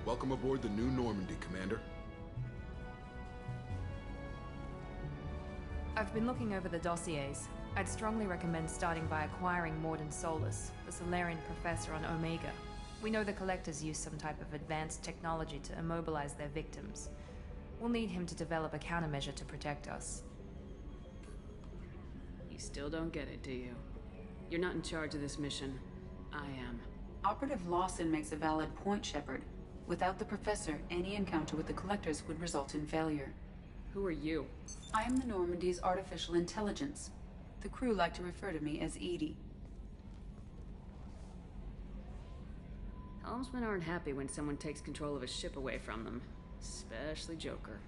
Welcome aboard the new Normandy, Commander. I've been looking over the dossiers. I'd strongly recommend starting by acquiring Morden Solus, the Solarian professor on Omega. We know the Collectors use some type of advanced technology to immobilize their victims. We'll need him to develop a countermeasure to protect us. You still don't get it, do you? You're not in charge of this mission. I am. Operative Lawson makes a valid point, Shepard. Without the Professor, any encounter with the Collectors would result in failure. Who are you? I am the Normandy's artificial intelligence. The crew like to refer to me as Edie. Helmsmen aren't happy when someone takes control of a ship away from them. Especially Joker.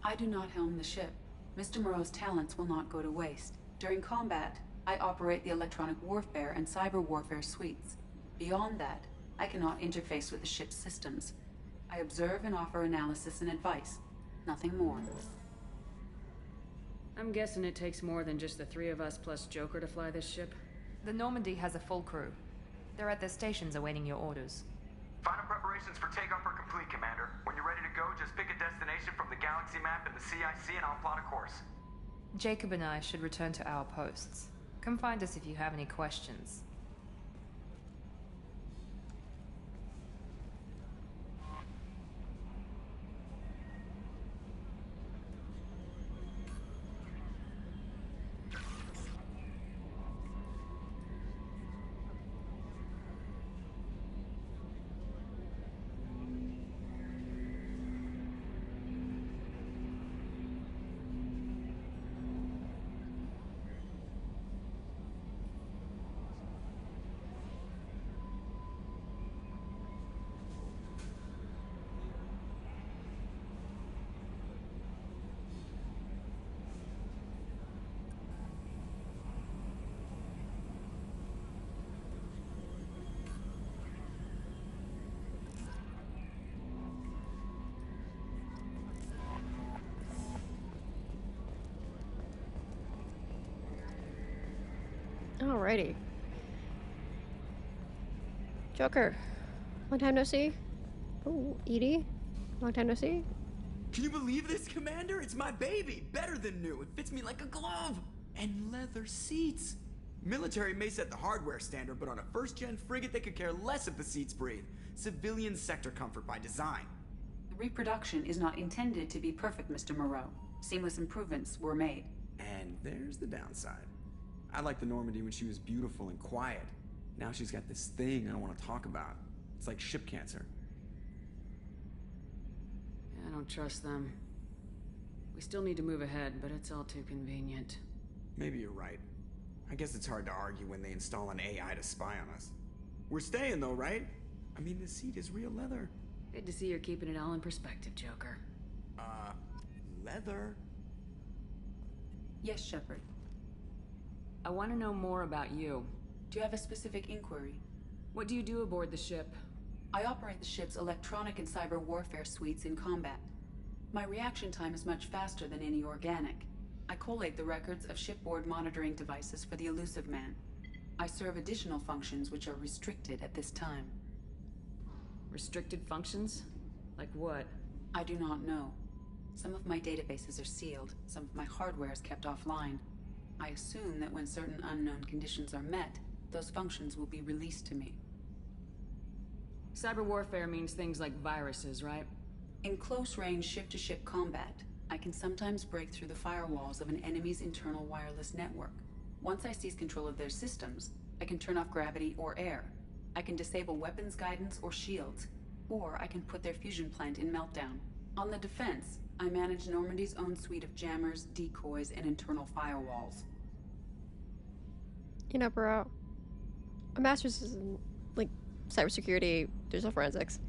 I do not helm the ship. Mr. Moreau's talents will not go to waste. During combat, I operate the electronic warfare and cyber warfare suites. Beyond that, I cannot interface with the ship's systems. I observe and offer analysis and advice. Nothing more. I'm guessing it takes more than just the three of us plus Joker to fly this ship? The Normandy has a full crew. They're at their stations awaiting your orders. Final preparations for takeoff are complete, Commander. When you're ready to go, just pick a destination from the galaxy map and the CIC and I'll plot a course. Jacob and I should return to our posts. Come find us if you have any questions. Alrighty. Joker, long time no see. Oh, Edie, long time no see. Can you believe this, Commander? It's my baby! Better than new. It fits me like a glove! And leather seats! Military may set the hardware standard, but on a first-gen frigate they could care less if the seats breathe. Civilian sector comfort by design. The reproduction is not intended to be perfect, Mr. Moreau. Seamless improvements were made. And there's the downside. I liked the Normandy when she was beautiful and quiet. Now she's got this thing I don't want to talk about. It's like ship cancer. I don't trust them. We still need to move ahead, but it's all too convenient. Maybe you're right. I guess it's hard to argue when they install an AI to spy on us. We're staying though, right? I mean, the seat is real leather. Good to see you're keeping it all in perspective, Joker. Leather? Yes, Shepard. I want to know more about you. Do you have a specific inquiry? What do you do aboard the ship? I operate the ship's electronic and cyber warfare suites in combat. My reaction time is much faster than any organic. I collate the records of shipboard monitoring devices for the elusive man. I serve additional functions which are restricted at this time. Restricted functions? Like what? I do not know. Some of my databases are sealed, some of my hardware is kept offline. I assume that when certain unknown conditions are met, those functions will be released to me. Cyber warfare means things like viruses, right? In close-range ship-to-ship combat, I can sometimes break through the firewalls of an enemy's internal wireless network. Once I seize control of their systems, I can turn off gravity or air. I can disable weapons guidance or shields, or I can put their fusion plant in meltdown. On the defense, I manage Normandy's own suite of jammers, decoys, and internal firewalls. You know, bro, a master's is in, like, cybersecurity, digital forensics,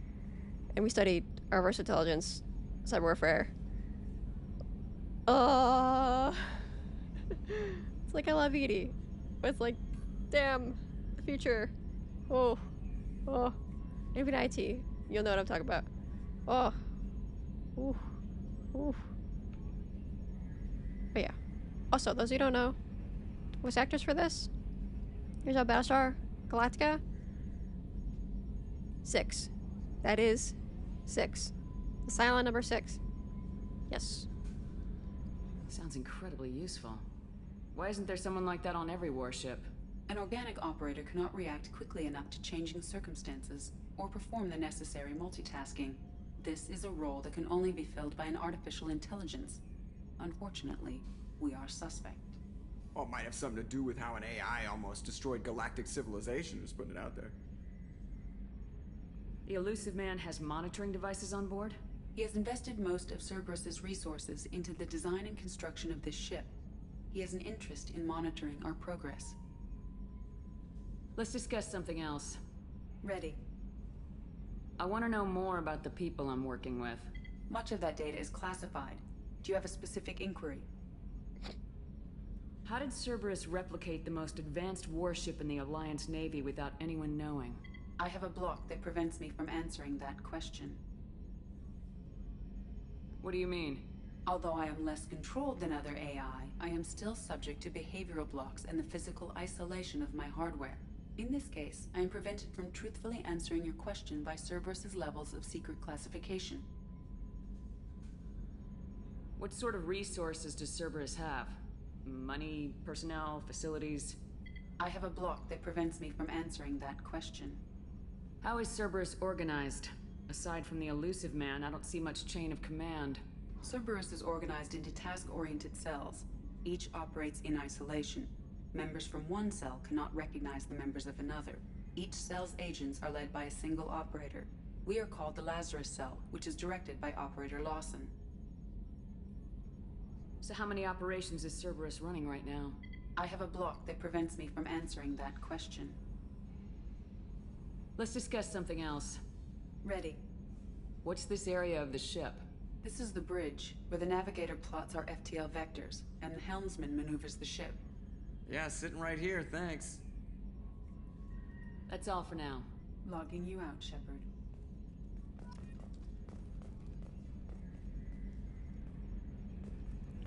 and we studied reverse intelligence, cyber warfare. It's like I love Edie, but it's like, damn, the future. Oh, even IT, you'll know what I'm talking about. Oh, ooh. Ooh. But yeah. Also, those of you who don't know, voice actors for this, here's our Battlestar Galactica 6. That is 6. The silent number 6. Yes. Sounds incredibly useful. Why isn't there someone like that on every warship? An organic operator cannot react quickly enough to changing circumstances or perform the necessary multitasking. This is a role that can only be filled by an artificial intelligence. Unfortunately, we are suspect. Well, it might have something to do with how an AI almost destroyed galactic civilization, just putting it out there. The elusive man has monitoring devices on board? He has invested most of Cerberus's resources into the design and construction of this ship. He has an interest in monitoring our progress. Let's discuss something else. Ready. I want to know more about the people I'm working with. Much of that data is classified. Do you have a specific inquiry? How did Cerberus replicate the most advanced warship in the Alliance Navy without anyone knowing? I have a block that prevents me from answering that question. What do you mean? Although I am less controlled than other AI, I am still subject to behavioral blocks and the physical isolation of my hardware. In this case, I am prevented from truthfully answering your question by Cerberus's levels of secret classification. What sort of resources does Cerberus have? Money, personnel, facilities? I have a block that prevents me from answering that question. How is Cerberus organized? Aside from the elusive man, I don't see much chain of command. Cerberus is organized into task-oriented cells. Each operates in isolation. Members from one cell cannot recognize the members of another. Each cell's agents are led by a single operator. We are called the Lazarus Cell, which is directed by Operator Lawson. So how many operations is Cerberus running right now? I have a block that prevents me from answering that question. Let's discuss something else. Ready. What's this area of the ship? This is the bridge, where the navigator plots our FTL vectors, and the helmsman maneuvers the ship. Yeah, sitting right here, thanks. That's all for now. Logging you out, Shepard.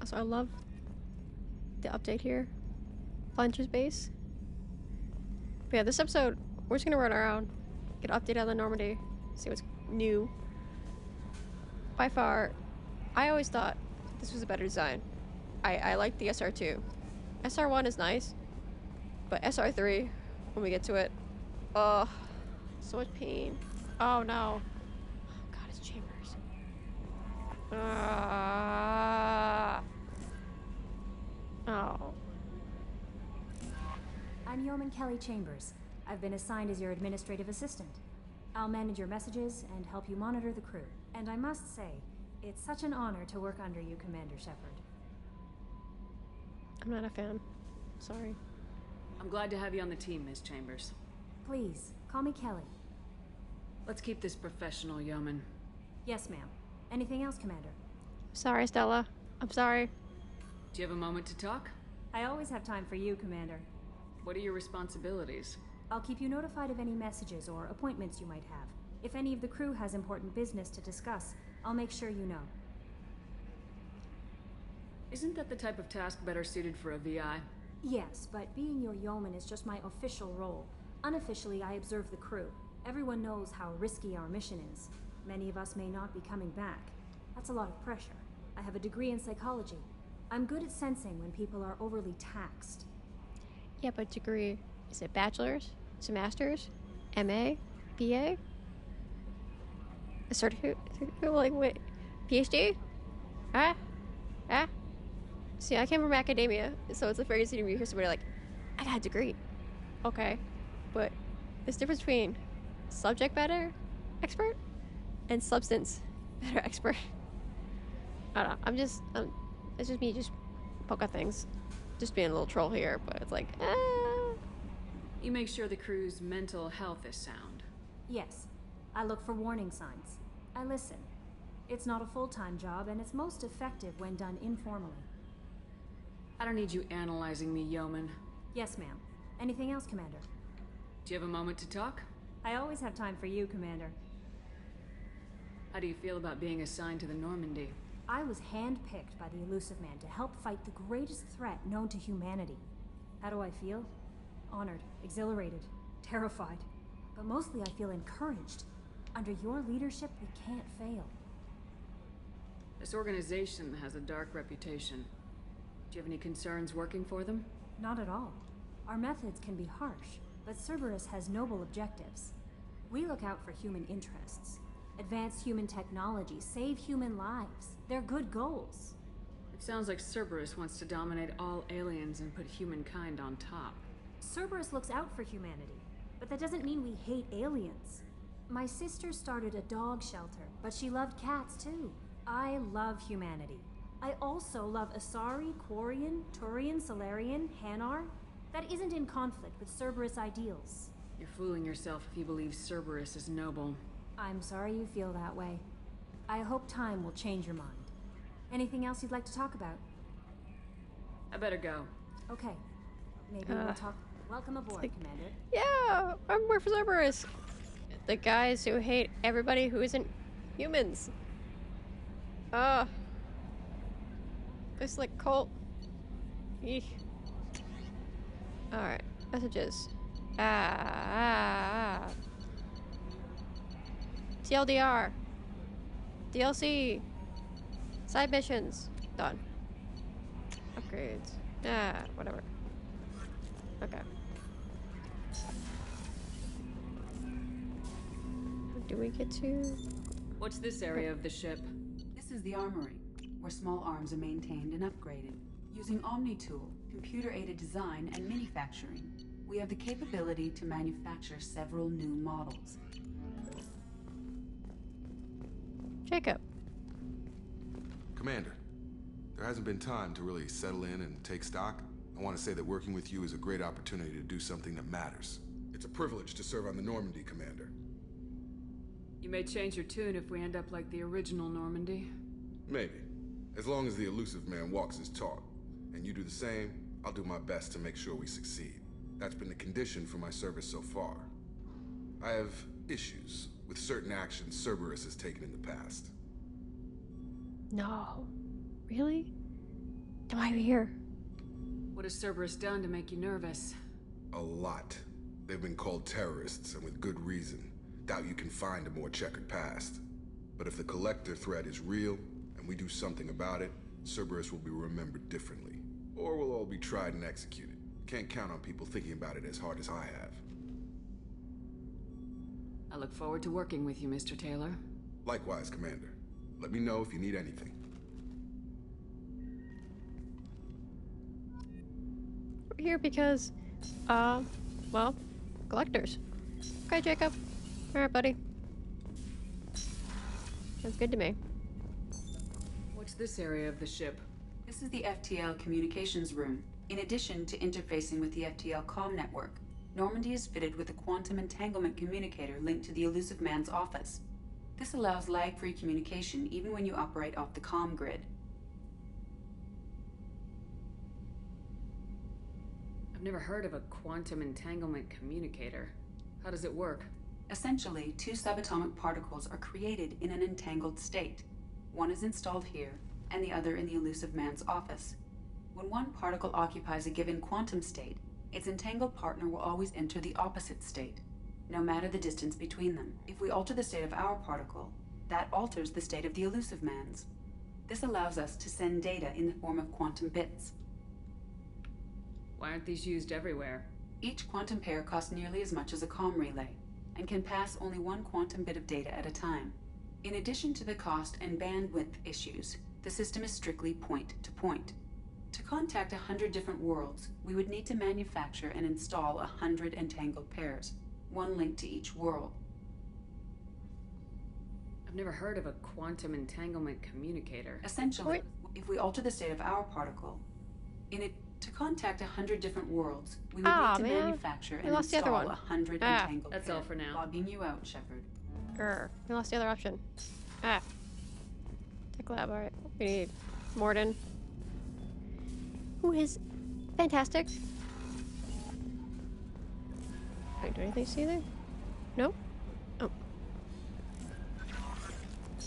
Also, I love the update here. Plunger's base. But yeah, this episode, we're just gonna run around, get an update on the Normandy, see what's new. By far, I always thought this was a better design. I like the SR-2. SR-1 is nice, but SR-3, when we get to it, oh, so much pain. Oh no. Oh god, it's Chambers. Oh. I'm Yeoman Kelly Chambers. I've been assigned as your administrative assistant. I'll manage your messages and help you monitor the crew. And I must say, it's such an honor to work under you, Commander Shepard. I'm not a fan. Sorry. I'm glad to have you on the team, Ms. Chambers. Please, call me Kelly. Let's keep this professional, Yeoman. Yes, ma'am. Anything else, Commander? Sorry, Stella. I'm sorry. Do you have a moment to talk? I always have time for you, Commander. What are your responsibilities? I'll keep you notified of any messages or appointments you might have. If any of the crew has important business to discuss, I'll make sure you know. Isn't that the type of task better suited for a VI? Yes, but being your yeoman is just my official role. Unofficially, I observe the crew. Everyone knows how risky our mission is. Many of us may not be coming back. That's a lot of pressure. I have a degree in psychology. I'm good at sensing when people are overly taxed. Yeah, but degree, is it bachelor's? Is it master's? MA? BA? A certificate? Like, wait, PhD? Ah? Ah? See, I came from academia, so it's very easy to hear somebody like, I got a degree. Okay, but there's a difference between subject matter expert and substance matter expert. I don't know, it's just me just poke at things. Just being a little troll here, but it's like, You make sure the crew's mental health is sound. Yes, I look for warning signs. I listen. It's not a full-time job, and it's most effective when done informally. I don't need you analyzing me, Yeoman. Yes, ma'am. Anything else, Commander? Do you have a moment to talk? I always have time for you, Commander. How do you feel about being assigned to the Normandy? I was handpicked by the elusive man to help fight the greatest threat known to humanity. How do I feel? Honored, exhilarated, terrified. But mostly I feel encouraged. Under your leadership, we can't fail. This organization has a dark reputation. Do you have any concerns working for them? Not at all. Our methods can be harsh, but Cerberus has noble objectives. We look out for human interests. Advance human technology, save human lives. They're good goals. It sounds like Cerberus wants to dominate all aliens and put humankind on top. Cerberus looks out for humanity, but that doesn't mean we hate aliens. My sister started a dog shelter, but she loved cats too. I love humanity. I also love Asari, Quarian, Turian, Salarian, Hanar. That isn't in conflict with Cerberus ideals. You're fooling yourself if you believe Cerberus is noble. I'm sorry you feel that way. I hope time will change your mind. Anything else you'd like to talk about? I better go. Okay. Maybe we'll talk. Welcome aboard, Commander. Yeah, I'm more for Cerberus. The guys who hate everybody who isn't humans. This like cult. Eek. Alright, messages. TLDR. DLC. Side missions. Done. Upgrades. Whatever. Okay. Do we get to... What's this area of the ship? This is the armory, where small arms are maintained and upgraded. Using Omni-Tool, computer-aided design, and manufacturing, we have the capability to manufacture several new models. Jacob. Commander, there hasn't been time to really settle in and take stock. I want to say that working with you is a great opportunity to do something that matters. It's a privilege to serve on the Normandy, Commander. You may change your tune if we end up like the original Normandy. Maybe. As long as the elusive man walks his talk, and you do the same, I'll do my best to make sure we succeed. That's been the condition for my service so far. I have issues with certain actions Cerberus has taken in the past. No. Really? Why are you here? What has Cerberus done to make you nervous? A lot. They've been called terrorists, and with good reason. Doubt you can find a more checkered past. But if the Collector threat is real, and we do something about it, Cerberus will be remembered differently. Or we'll all be tried and executed. Can't count on people thinking about it as hard as I have. I look forward to working with you, Mr. Taylor. Likewise, Commander. Let me know if you need anything. We're here because, well, collectors. Okay, Jacob. Alright, buddy. Sounds good to me. What's this area of the ship? This is the FTL communications room. In addition to interfacing with the FTL comm network, Normandy is fitted with a quantum entanglement communicator linked to the elusive man's office. This allows lag-free communication even when you operate off the comm grid. I've never heard of a quantum entanglement communicator. How does it work? Essentially, two subatomic particles are created in an entangled state. One is installed here, and the other in the elusive man's office. When one particle occupies a given quantum state, its entangled partner will always enter the opposite state, no matter the distance between them. If we alter the state of our particle, that alters the state of the elusive man's. This allows us to send data in the form of quantum bits. Why aren't these used everywhere? Each quantum pair costs nearly as much as a comm relay, and can pass only one quantum bit of data at a time. In addition to the cost and bandwidth issues, the system is strictly point-to-point. To contact 100 different worlds, we would need to manufacture and install 100 entangled pairs, one linked to each world. I've never heard of a quantum entanglement communicator. Essentially, if we alter the state of our particle, to contact 100 different worlds, we would need to manufacture and install 100 entangled pairs. That's all for now. Logging you out, Shepard. We lost the other option. Tech lab, alright. We need Morden, who is fantastic. Wait, do anything see there? No? Oh.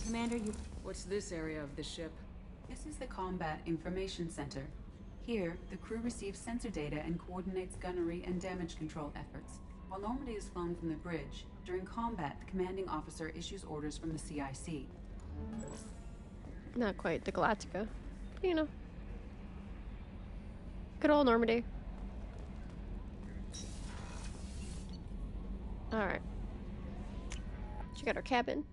Commander, What's this area of the ship? This is the Combat Information Center. Here, the crew receives sensor data and coordinates gunnery and damage control efforts. While Normandy is flown from the bridge, during combat, the commanding officer issues orders from the CIC. Not quite the Galactica, but you know. Good old Normandy. Alright. Check out our cabin.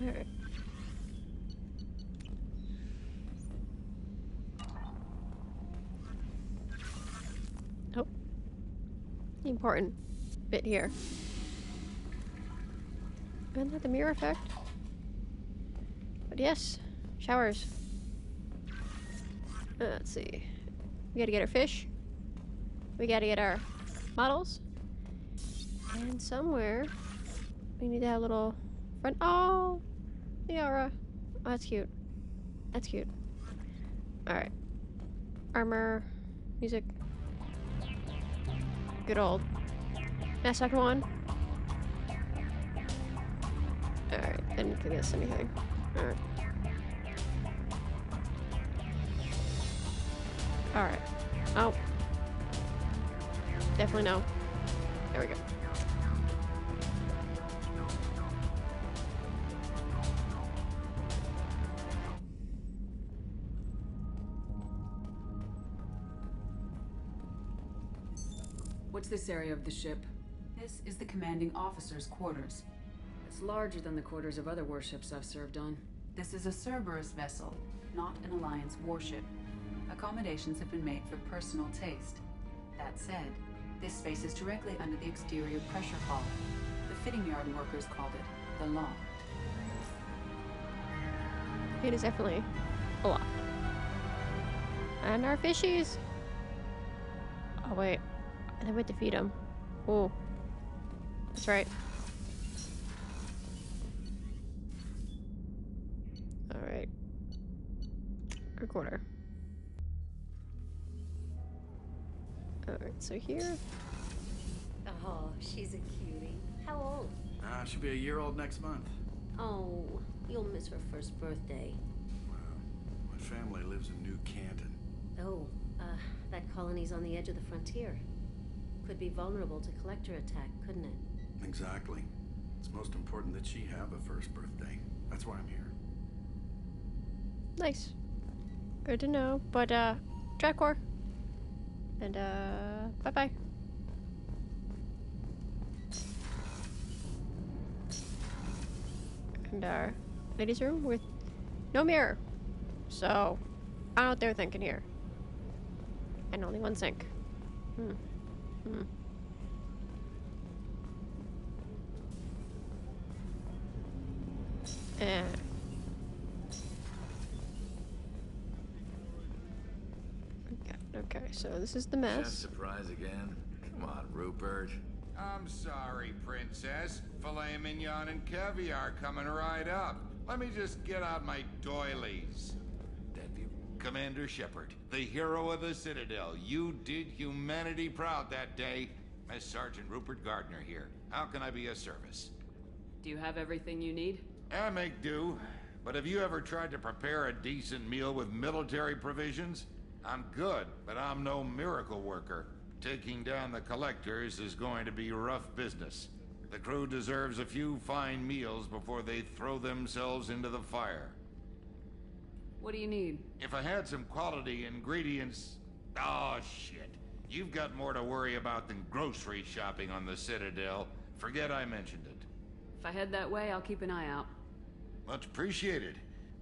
Alright. Oh. The important bit here. Isn't that the mirror effect? But yes, showers. Let's see. We gotta get our fish. We gotta get our models. And somewhere we need to have a little front. Oh, the aura. Oh, that's cute. That's cute. Alright. Armor. Music. Good old Mass Effect 1. Alright, I didn't think that's anything. Alright. Alright. Oh. Definitely no. There we go. What's this area of the ship? This is the commanding officer's quarters. It's larger than the quarters of other warships I've served on. This is a Cerberus vessel, not an Alliance warship. Accommodations have been made for personal taste. That said, this space is directly under the exterior pressure hull. The fitting yard workers called it the loft. It is definitely a lot. And our fishies. Oh wait, I think we have to feed them. Oh, that's right. All right. Recorder. All right, so here. Oh, she's a cutie. How old? She'll be a year old next month. Oh, you'll miss her first birthday. Wow. My family lives in New Canton. Oh, that colony's on the edge of the frontier. Could be vulnerable to collector attack, couldn't it? Exactly. It's most important that she have a first birthday. That's why I'm here. Nice. Good to know. But, track core. And, bye-bye. And our ladies' room with no mirror. So, I don't know what they're thinking here. And only one sink. Okay, so this is the mess. Chef surprise again? Come on, Rupert. I'm sorry, Princess. Filet mignon and caviar coming right up. Let me just get out my doilies. Commander Shepard, the hero of the Citadel. You did humanity proud that day. Mass Sergeant Rupert Gardner here. How can I be of service? Do you have everything you need? I make do. But have you ever tried to prepare a decent meal with military provisions? I'm good, but I'm no miracle worker. Taking down the collectors is going to be rough business. The crew deserves a few fine meals before they throw themselves into the fire. What do you need? If I had some quality ingredients... Oh, shit. You've got more to worry about than grocery shopping on the Citadel. Forget I mentioned it. If I head that way, I'll keep an eye out. Much appreciated.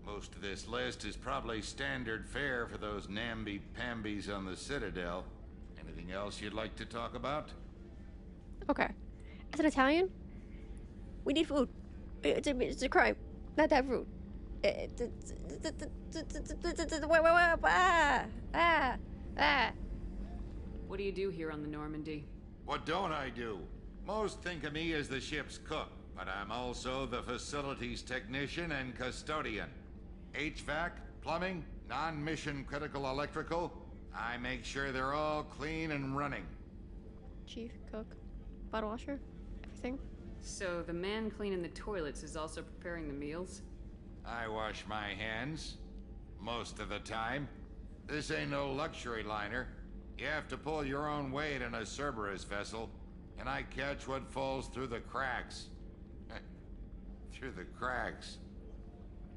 Most of this list is probably standard fare for those namby-pambies on the Citadel. Anything else you'd like to talk about? Okay. As an Italian, we need food. It's a crime not to have food. What do you do here on the Normandy? What don't I do? Most think of me as the ship's cook, but I'm also the facilities technician and custodian. HVAC, plumbing, non-mission critical electrical. I make sure they're all clean and running. Chief, cook, bottle washer, everything. So the man cleaning the toilets is also preparing the meals? I wash my hands. Most of the time. This ain't no luxury liner. You have to pull your own weight in a Cerberus vessel, and I catch what falls through the cracks. Through the cracks.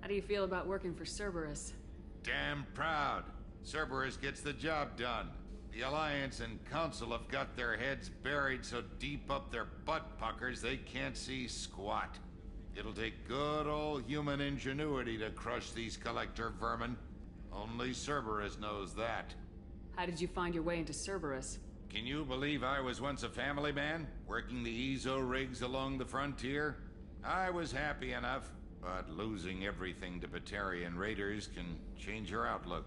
How do you feel about working for Cerberus? Damn proud. Cerberus gets the job done. The Alliance and Council have got their heads buried so deep up their butt puckers they can't see squat. It'll take good old human ingenuity to crush these collector vermin. Only Cerberus knows that. How did you find your way into Cerberus? Can you believe I was once a family man, working the EZO rigs along the frontier? I was happy enough, but losing everything to Batarian raiders can change your outlook.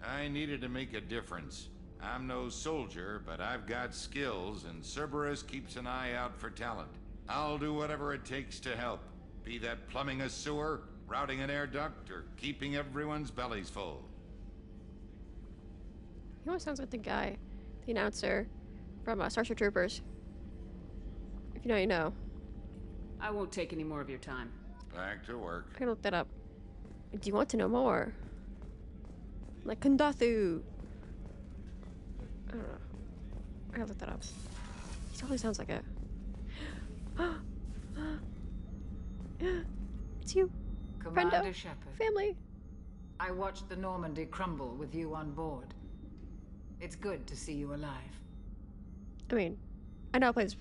I needed to make a difference. I'm no soldier, but I've got skills, and Cerberus keeps an eye out for talent. I'll do whatever it takes to help, be that plumbing a sewer, routing an air duct, or keeping everyone's bellies full. He almost sounds like the guy, the announcer from Starship Troopers. If you know, you know. I won't take any more of your time. Back to work. I can look that up. Do you want to know more? Like Kundathu. I don't know. I gotta look that up. He totally sounds like a. It's you, Commander Friendo. Shepard. Family. I watched the Normandy crumble with you on board. It's good to see you alive. I mean, I know I played this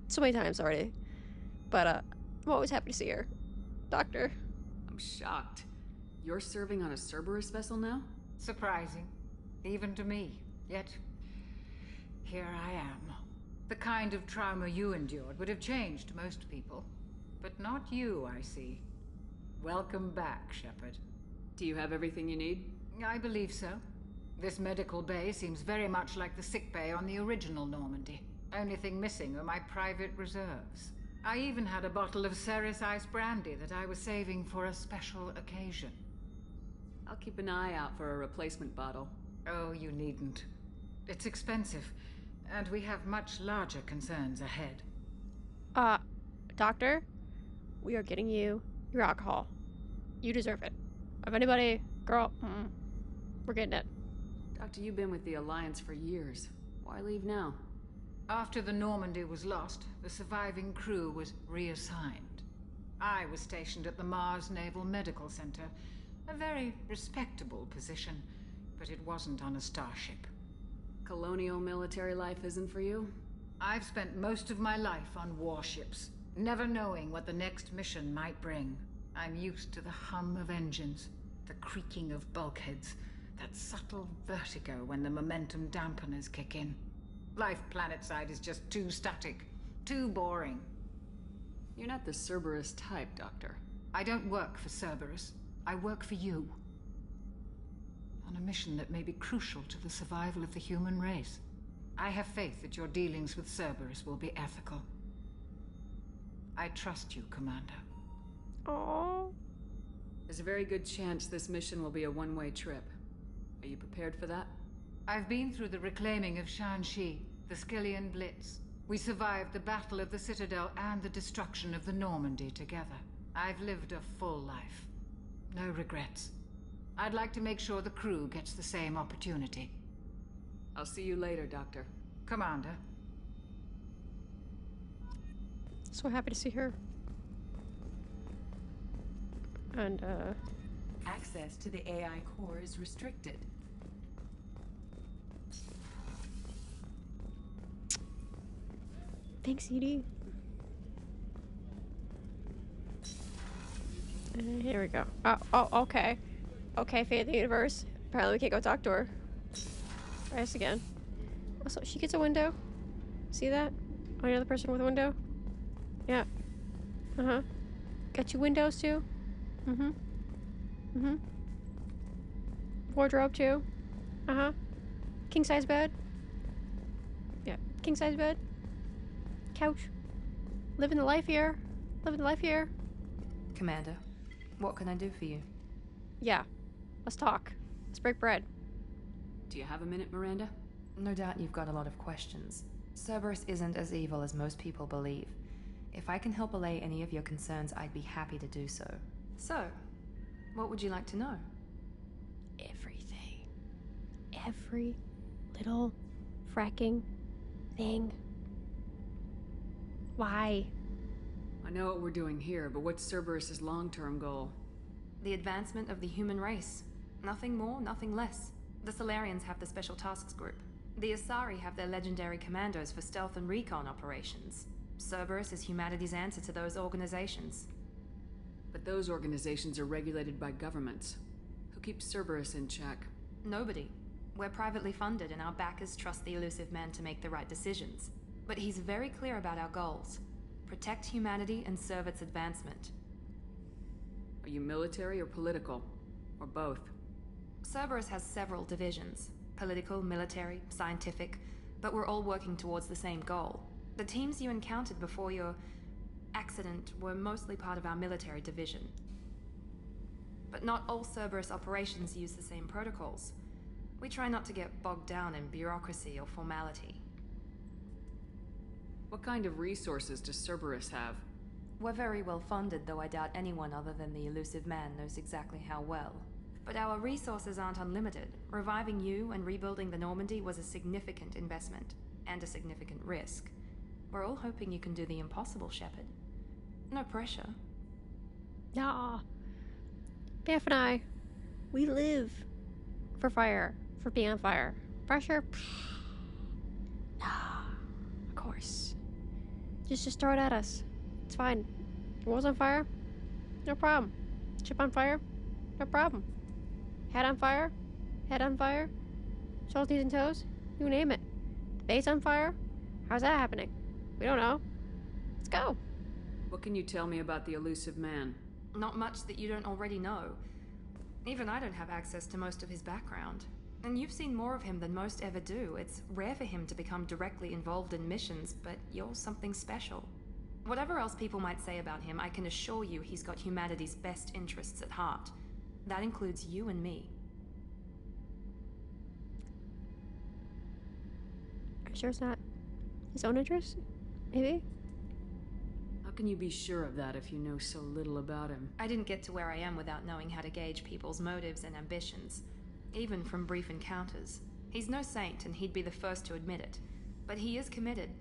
so many times already, but I'm always happy to see her. Doctor. I'm shocked. You're serving on a Cerberus vessel now? Surprising, even to me. Yet, here I am. The kind of trauma you endured would have changed most people. But not you, I see. Welcome back, Shepard. Do you have everything you need? I believe so. This medical bay seems very much like the sick bay on the original Normandy. Only thing missing are my private reserves. I even had a bottle of Ceres Ice brandy that I was saving for a special occasion. I'll keep an eye out for a replacement bottle. Oh, you needn't. It's expensive, and we have much larger concerns ahead. Doctor, we are getting you your alcohol. You deserve it. If anybody, girl, we're getting it. Doctor, you've been with the Alliance for years. Why leave now? After the Normandy was lost, the surviving crew was reassigned. I was stationed at the Mars Naval Medical Center, a very respectable position, but it wasn't on a starship. Colonial military life isn't for you? I've spent most of my life on warships, never knowing what the next mission might bring. I'm used to the hum of engines, the creaking of bulkheads, that subtle vertigo when the momentum dampeners kick in. Life planetside is just too static, too boring. You're not the Cerberus type, Doctor. I don't work for Cerberus. I work for you. On a mission that may be crucial to the survival of the human race. I have faith that your dealings with Cerberus will be ethical. I trust you, Commander. Aww. There's a very good chance this mission will be a one-way trip. Are you prepared for that? I've been through the reclaiming of Shanxi, the Skillian Blitz. We survived the Battle of the Citadel and the destruction of the Normandy together. I've lived a full life. No regrets. I'd like to make sure the crew gets the same opportunity. I'll see you later, Doctor. Commander. So happy to see her. And, Access to the AI core is restricted. Thanks, Edie. Here we go. Oh, okay. Okay, Fate of the Universe. Apparently we can't go talk to her. Try this again. Also, she gets a window. See that? Oh, another person with a window? Yeah. Uh-huh. Got you windows, too? Mm-hmm. Mm-hmm. Wardrobe, too? Uh-huh. King-size bed? Yeah. King-size bed? Couch. Living the life here. Living the life here. Commander, what can I do for you? Yeah. Let's talk. Let's break bread. Do you have a minute, Miranda? No doubt you've got a lot of questions. Cerberus isn't as evil as most people believe. If I can help allay any of your concerns, I'd be happy to do so. So, what would you like to know? Everything. every little fracking thing. Why? I know what we're doing here, but what's Cerberus' long-term goal? The advancement of the human race. Nothing more, nothing less. The Solarians have the Special Tasks Group. The Asari have their legendary commandos for stealth and recon operations. Cerberus is humanity's answer to those organizations. But those organizations are regulated by governments. Who keeps Cerberus in check? Nobody. We're privately funded and our backers trust the elusive man to make the right decisions. But he's very clear about our goals. Protect humanity and serve its advancement. Are you military or political? Or both? Cerberus has several divisions. Political, military, scientific, but we're all working towards the same goal. The teams you encountered before your accident were mostly part of our military division. But not all Cerberus operations use the same protocols. We try not to get bogged down in bureaucracy or formality. What kind of resources does Cerberus have? We're very well funded, though I doubt anyone other than the elusive man knows exactly how well. But our resources aren't unlimited. Reviving you and rebuilding the Normandy was a significant investment, and a significant risk. We're all hoping you can do the impossible, Shepard. No pressure. Nah. Beth and I, we live for fire, for being on fire. Pressure? Nah, of course. Just throw it at us. It's fine. World's on fire? No problem. Ship on fire? No problem. Head on fire? Head on fire? Salties and toes? You name it. Base on fire? How's that happening? We don't know. Let's go. What can you tell me about the elusive man? Not much that you don't already know. Even I don't have access to most of his background. And you've seen more of him than most ever do. It's rare for him to become directly involved in missions, but you're something special. Whatever else people might say about him, I can assure you he's got humanity's best interests at heart. That includes you and me. Are you sure it's not his own interest? Maybe? How can you be sure of that if you know so little about him? I didn't get to where I am without knowing how to gauge people's motives and ambitions. Even from brief encounters. He's no saint, and he'd be the first to admit it. But he is committed.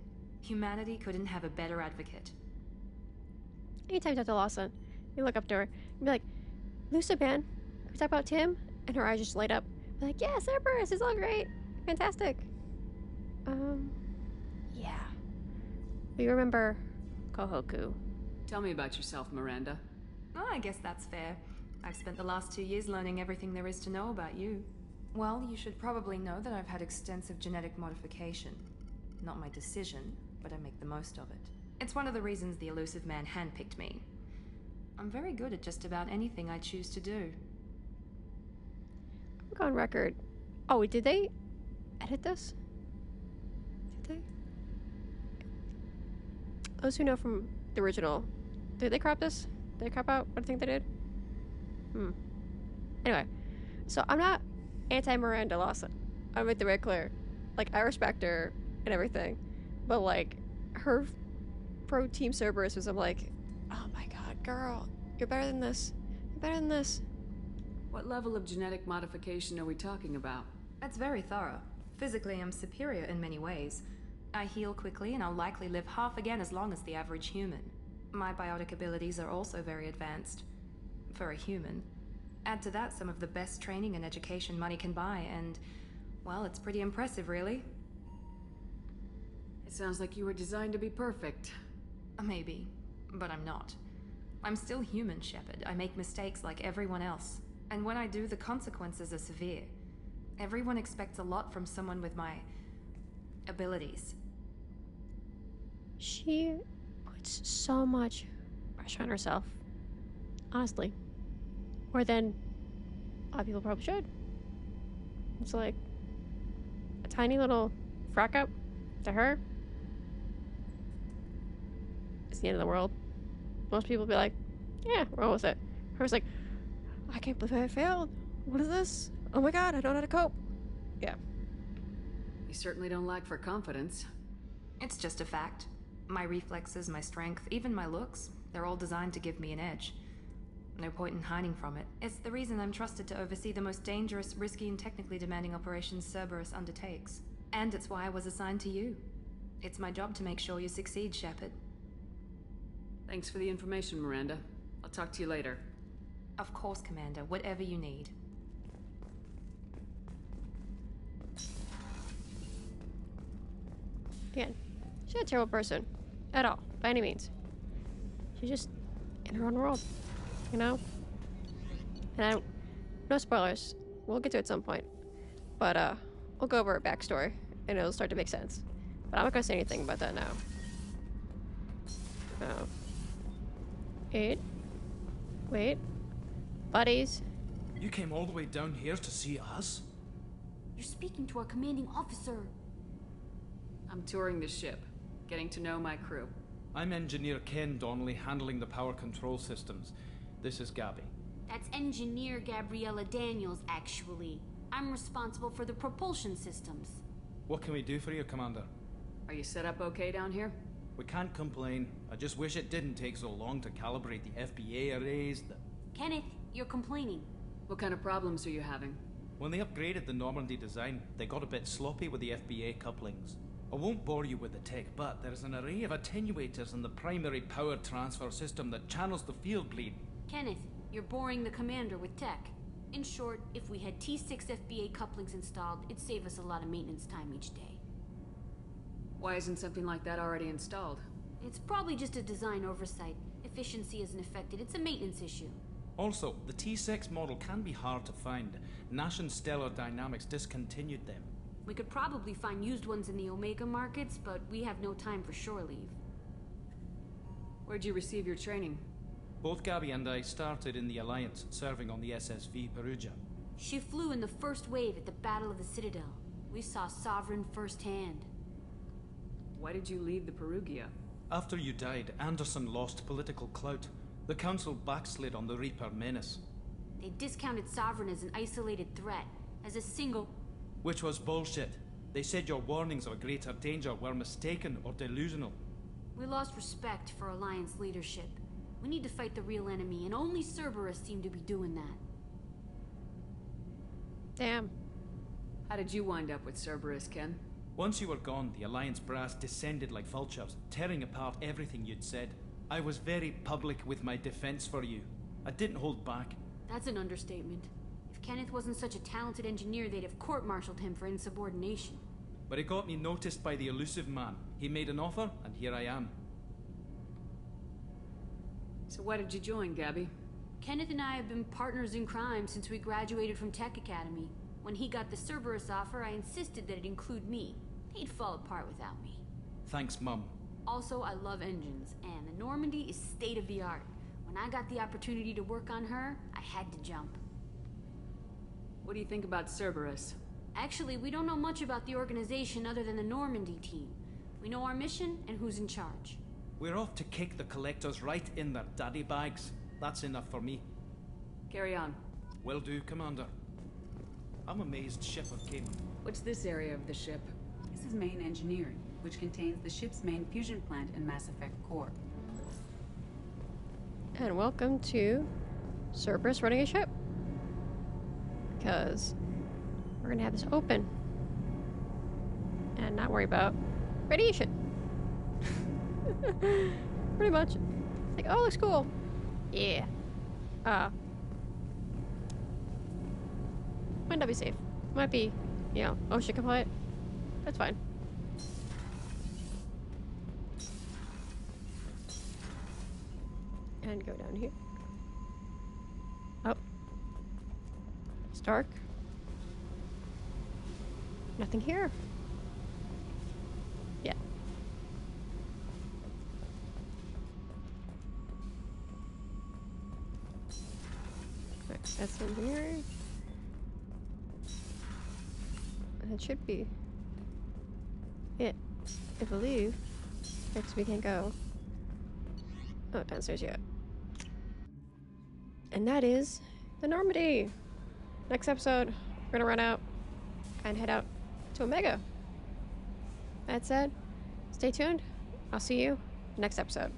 Humanity couldn't have a better advocate. Anytime Dr. Lawson, you look up to her and be like, Lucia, man, can we talk about Tim? And her eyes just light up. Be like, yeah, Cerberus, it's all great. Fantastic. Yeah. We remember Kohoku. Tell me about yourself, Miranda. Oh, I guess that's fair. I've spent the last 2 years learning everything there is to know about you. Well, you should probably know that I've had extensive genetic modification. Not my decision, but I make the most of it. It's one of the reasons the elusive man handpicked me. I'm very good at just about anything I choose to do. I'm on record. Oh, did they edit this? Did they? Those who know from the original, did they crop this? Did they crop out what I think they did? Anyway, so I'm not anti-Miranda Lawson. I'll make the very clear. Like, I respect her and everything, but like, her pro Team Cerberus was, I'm like, oh my god, girl, you're better than this. You're better than this. What level of genetic modification are we talking about? That's very thorough. Physically, I'm superior in many ways. I heal quickly, and I'll likely live half again as long as the average human. My biotic abilities are also very advanced. For a human. Add to that some of the best training and education money can buy, and, well, it's pretty impressive, really. It sounds like you were designed to be perfect. Maybe, but I'm not. I'm still human, Shepard. I make mistakes like everyone else. And when I do, the consequences are severe. Everyone expects a lot from someone with my abilities. She puts so much pressure on herself. Honestly. More than a lot of people probably should. It's like a tiny little frack up to her. It's the end of the world. Most people be like, yeah, we're all with it. Her was like, I can't believe I failed. What is this? Oh my god, I don't know how to cope. Yeah. You certainly don't lack for confidence. It's just a fact. My reflexes, my strength, even my looks, they're all designed to give me an edge. No point in hiding from it. It's the reason I'm trusted to oversee the most dangerous, risky, and technically demanding operations Cerberus undertakes. And it's why I was assigned to you. It's my job to make sure you succeed, Shepard. Thanks for the information, Miranda. I'll talk to you later. Of course, Commander. Whatever you need. Again, she's not a terrible person. At all. By any means. She's just in her own world. You know? And no spoilers. We'll get to it at some point. But, we'll go over her backstory. And it'll start to make sense. But I'm not gonna say anything about that now. Oh. Wait. Buddies. You came all the way down here to see us? You're speaking to our commanding officer. I'm touring the ship, getting to know my crew. I'm Engineer Ken Donnelly, handling the power control systems. This is Gabby. That's Engineer Gabriella Daniels, actually. I'm responsible for the propulsion systems. What can we do for you, Commander? Are you set up okay down here? We can't complain. I just wish it didn't take so long to calibrate the FBA arrays. Kenneth, you're complaining. What kind of problems are you having? When they upgraded the Normandy design, they got a bit sloppy with the FBA couplings. I won't bore you with the tech, but there's an array of attenuators in the primary power transfer system that channels the field bleed. Kenneth, you're boring the commander with tech. In short, if we had T6 FBA couplings installed, it'd save us a lot of maintenance time each day. Why isn't something like that already installed? It's probably just a design oversight. Efficiency isn't affected. It's a maintenance issue. Also, the T6 model can be hard to find. Nash and Stella Dynamics discontinued them. We could probably find used ones in the Omega markets, but we have no time for shore leave. Where'd you receive your training? Both Gabby and I started in the Alliance, serving on the SSV Perugia. She flew in the first wave at the Battle of the Citadel. We saw Sovereign firsthand. Why did you leave the Perugia? After you died, Anderson lost political clout. The Council backslid on the Reaper menace. They discounted Sovereign as an isolated threat, as a single... Which was bullshit. They said your warnings of a greater danger were mistaken or delusional. We lost respect for Alliance leadership. We need to fight the real enemy, and only Cerberus seem to be doing that. Damn. How did you wind up with Cerberus, Ken? Once you were gone, the Alliance brass descended like vultures, tearing apart everything you'd said. I was very public with my defense for you. I didn't hold back. That's an understatement. If Kenneth wasn't such a talented engineer, they'd have court-martialed him for insubordination. But it got me noticed by the elusive man. He made an offer, and here I am. So why did you join, Gabby? Kenneth and I have been partners in crime since we graduated from Tech Academy. When he got the Cerberus offer, I insisted that it include me. He'd fall apart without me. Thanks, Mum. Also, I love engines, and the Normandy is state-of-the-art. When I got the opportunity to work on her, I had to jump. What do you think about Cerberus? Actually, we don't know much about the organization other than the Normandy team. We know our mission and who's in charge. We're off to kick the Collectors right in their daddy bags. That's enough for me. Carry on. Will do, Commander. I'm amazed Shepard came. What's this area of the ship? This is main engineering, which contains the ship's main fusion plant and Mass Effect core. And welcome to Cerberus running a ship. Because we're gonna have this open and not worry about radiation. Pretty much. Like, oh, looks cool. Yeah. Might not be safe. Might be, you know, OSHA compliant. That's fine. And go down here. Oh. It's dark. Nothing here. Yeah. Right, that's engineering. That should be it, I believe. Next we can go. Oh, downstairs yet. And that is the Normandy. Next episode, we're gonna run out and head out to Omega. That said, stay tuned. I'll see you next episode.